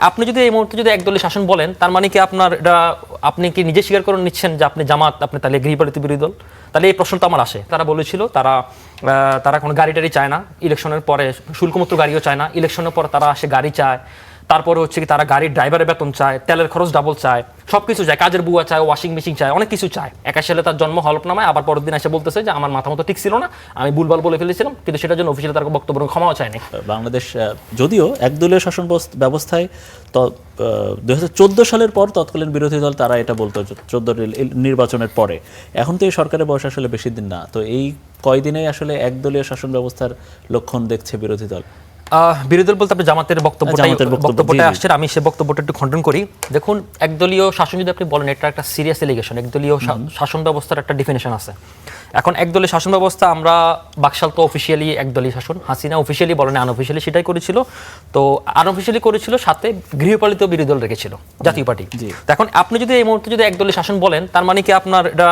আপনি যদি এই মুহূর্তে যদি একদলীয় শাসন বলেন, তার মানে কি আপনার এটা আপনি কি নিজে স্বীকার করে নিচ্ছেন যে আপনি জামাত, আপনি তাহলে গৃহপালিত বিরোধী দল? তাহলে এই প্রশ্নটা আমার আসে। তারা বলেছিল তারা কোনো গাড়ি টাড়ি চায় না, ইলেকশনের পরে শুল্কমুক্ত গাড়িও চায় না, ইলেকশনের পরে তারা আসে গাড়ি চায়, তারপরে হচ্ছে কি তারা গাড়ির ড্রাইভারের বেতন চায়, তেলের খরচ ডাবল চায়, সবকিছু চায়, কাজের বুয়া চায়, ওয়াশিং মেশিন চায়, অনেক কিছু চায়। 81 সালে তার জন্ম হলফনামায়, আবার পরের দিন এসে বলতেছে যে আমার মাথা মতো ঠিক ছিল না, আমি ভুলভাল বলে ফেলেছিলাম, কিন্তু সেটার জন্য অফিসিয়ালি তার বক্তব্য ক্ষমাও চায়নি। বাংলাদেশ যদিও একদলীয় শাসন ব্যবস্থায় 2014 সালের পর তৎকালীন বিরোধী দল তারা এটা বলতো 14 নির্বাচনের পরে। এখন তো এই সরকারের বয়স আসলে বেশি দিন না, তো এই কয়দিনেই আসলে একদলীয় শাসন ব্যবস্থার লক্ষণ দেখছে বিরোধী দল। বিরোধী দল বলতে আপনি জামাতের বক্তব্যটা আসছে, আমি সে বক্তব্যটা একটু খণ্ডন করি। দেখুন, একদলীয় শাসন যদি আপনি বলেন, এটা একটা সিরিয়াস এলিগেশন। একদলীয় শাসন ব্যবস্থার একটা ডিফিনিশন আছে। এখন একদলীয় শাসন ব্যবস্থা, আমরা বাকশাল তো অফিসিয়ালি একদলীয় শাসন, হাসিনা অফিসিয়ালি বলেন, আনঅফিসিয়ালি সেটাই করেছিল। তো আনঅফিসিয়ালি করেছিল, সাথে গৃহপালিত বিরোধী দল রেখেছিল জাতীয় পার্টি। এখন আপনি যদি এই মুহূর্তে যদি একদলীয় শাসন বলেন, তার মানে কি আপনার এটা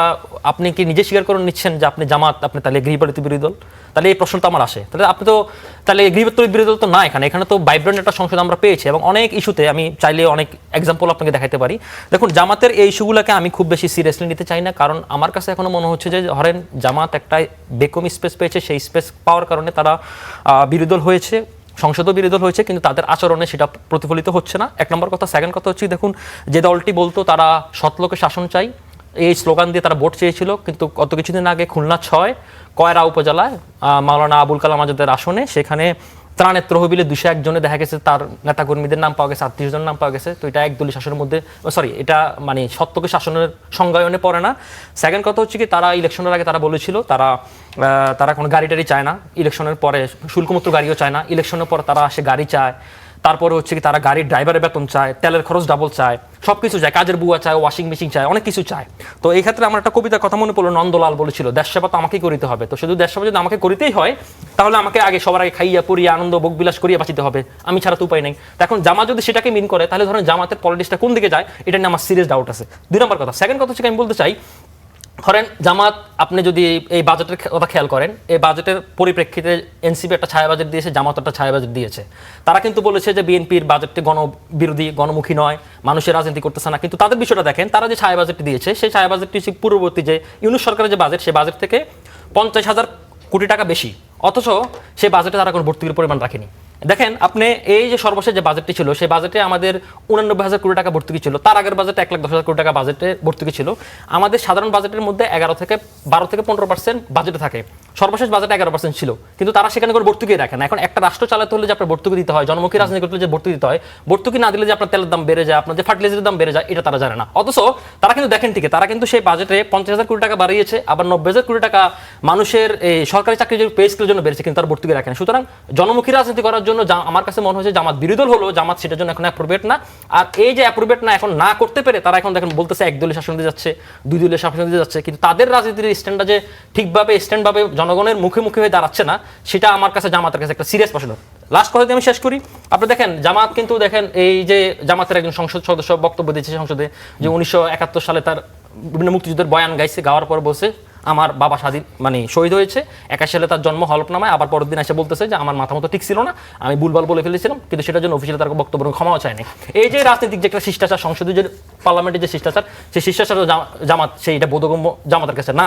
আপনি কি নিজে স্বীকার করে নিচ্ছেন যে আপনি জামাত, আপনি তাহলে গৃহপালিত বিরোধী দল? তাহলে এই প্রশ্নটা আমার আসে। তাহলে আপনি তো তাহলে গৃহপালিত বিরোধী দল তো না, এখানে তো ভাইব্রেন্ট একটা সংসদ আমরা পেয়েছি, এবং অনেক ইস্যুতে আমি চাইলে অনেক এক্সাম্পল আপনাকে দেখাতে পারি। দেখুন, জামাতের এই ইস্যুগুলোকে আমি খুব বেশি সিরিয়াসলি নিতে চাই না, কারণ আমার কাছে এখনো মনে হচ্ছে যে ধরেন জামাত একটা বেকম স্পেস পেয়েছে, সেই স্পেস পাওয়ার কারণে তারা বিরোধী দল হয়েছে, সংসদও বিরোধী দল হয়েছে, কিন্তু তাদের আচরণে সেটা প্রতিফলিত হচ্ছে না, এক নম্বর কথা। সেকেন্ড কথা হচ্ছে, দেখুন, যে দলটি বলতো তারা সৎলোকে শাসন চাই, এই স্লোগান দিয়ে তারা ভোট চেয়েছিল, কিন্তু গত কিছুদিন আগে খুলনা 6 কয়রা উপজেলায় মাওলানা আবুল কালাম আজাদের আসনে, সেখানে ত্রাণের তহবিলে 201 জনে দেখা গেছে তার নেতাকর্মীদের নাম পাওয়া গেছে, 38 জনের নাম পাওয়া গেছে। তো এটা একদলীয় শাসনের মধ্যে, এটা মানে সত্যকে শাসনের সংজ্ঞায়নে পড়ে না। সেকেন্ড কথা হচ্ছে কি, তারা ইলেকশনের আগে তারা বলেছিল তারা কোনো গাড়ি টাড়ি চায় না, ইলেকশনের পরে শুল্কমুক্ত গাড়িও চায় না, ইলেকশনের পরে তারা আসে গাড়ি চায়, তারপরে হচ্ছে কি তারা গাড়ির ড্রাইভারের বেতন চায়, তেলের খরচ ডাবল চায়, সবকিছু চায়, কাজের বুয়া চায়, ওয়াশিং মেশিন চায়, অনেক কিছু চায়। তো এই ক্ষেত্রে আমার একটা কবিতার কথা মনে পড়লো, নন্দলাল বলেছিল, দেশ সেবা তো আমাকেই করিতে হবে। তো শুধু দেশ সেবা যদি আমাকে করিতেই হয়, তাহলে আমাকে আগে সবার আগে খাইয়া পরিয়া আনন্দ ভোগবিলাস করিয়া বাঁচিতে হবে, আমি ছাড়া তো উপায় নেই। এখন জামাত যদি সেটাকে মিন করে, তাহলে ধরেন জামাতের পলিটিক্সটা কোন দিকে যায়, এটা নিয়ে আমার সিরিয়াস ডাউট আছে। 2 নম্বর কথা। সেকেন্ড কথা হচ্ছে আমি বলতে চাই, ধরেন জামাত, আপনি যদি এই বাজেটের কথা খেয়াল করেন, এই বাজেটের পরিপ্রেক্ষিতে এনসিপি একটা ছায়া বাজেট দিয়েছে, জামাত একটা ছায়া বাজেট দিয়েছে। তারা কিন্তু বলেছে যে বিএনপির বাজেটটি গণবিরোধী, গণমুখী নয়, মানুষের রাজনীতি করতেছে না, কিন্তু তাদের বিষয়টা দেখেন, তারা যে ছায়া বাজেটটি দিয়েছে, সেই ছায়া বাজেটটি পূর্ববর্তী যে ইউনূস সরকারের যে বাজেট, সেই বাজেট থেকে 50,000 কোটি টাকা বেশি, অথচ সেই বাজেটে তারা কোনো ভর্তুকির পরিমাণ রাখেনি। দেখেন আপনি, এই যে সর্বশেষ যে বাজেটটি ছিল, সেই বাজেটে আমাদের 89,000 কোটি টাকা ভর্তুকি ছিল, তার আগের বাজেটে 1,10,000 কোটি টাকা বাজেটে ভর্তুকি ছিল। আমাদের সাধারণ বাজেটের মধ্যে 12 থেকে 15% বাজেটে থাকে, সর্বশেষ বাজেটে 11% ছিল, কিন্তু তারা সেখানে করে ভর্তুকি রাখে না। এখন একটা রাষ্ট্র চালাতে হলে যে আপনার ভর্তুকি দিতে হয়, জনমুখী রাজনীতি করতে হলে যে ভর্তুকি দিতে হয়, ভর্তুকি না দিলে যে আপনার তেলের দাম বেড়ে যায়, আপনার যে ফার্টিলাইজারের দাম বেড়ে যায়, এটা তারা জানে না। অথচ তারা কিন্তু দেখেন ঠিক, তারা কিন্তু সেই বাজেটে 50,000 কোটি টাকা বাড়িয়েছে, আবার 90,000 কোটি টাকা মানুষের এই সরকারি চাকরির পে স্কেলের জন্য বেড়েছে, কিন্তু তার ভর্তুকি রাখে না। সুতরাং জনমুখী রাজনীতি করার জন্য আমার কাছে মনে হচ্ছে জামাত বিরোধী দল হলো, জামাত সেটার জন্য এখন অ্যাপ্রোপ্রিয়েট না। আর এই যে অ্যাপ্রোপ্রিয়েট না এখন না করতে পেরে, তারা এখন দেখেন বলতেছে একদলীয় শাসন দিয়ে যাচ্ছে, 2 দলীয় শাসন দিয়ে যাচ্ছে, কিন্তু তাদের রাজনীতির স্ট্যান্ডটা যে ঠিকভাবে স্ট্যান্ডভাবে জনগণের মুখে মুখে হয়ে দাঁড়াচ্ছে না, সেটা আমার কাছে জামাতের কাছে একটা সিরিয়াস প্রশ্ন। লাস্ট কথা দিয়ে আমি শেষ করি। আপনি দেখেন জামাত কিন্তু দেখেন, এই যে জামাতের একজন সংসদ সদস্য বক্তব্য দিয়েছে সংসদে, যে 1971 সালে তার বিভিন্ন মুক্তিযুদ্ধের বয়ান গাইছে, গাওয়ার পর বলছে আমার বাবা স্বাধীন শহীদ হয়েছে, 81 সালে তার জন্ম হলফনামায়, আবার পরের দিন এসে বলতেছে যে আমার মাথা মতো ঠিক ছিল না, আমি ভুলভাল বলে ফেলেছিলাম, কিন্তু সেটার জন্য অফিসিয়ালি তার বক্তব্য ক্ষমাও চায়নি। এই যে রাজনৈতিক যে একটা শিষ্টাচার, সংসদীয় যে পার্লামেন্টের যে শিষ্টাচার, সেই শিষ্টাচার জামাত সেইটা বোধগম্য জামাতের কাছে না।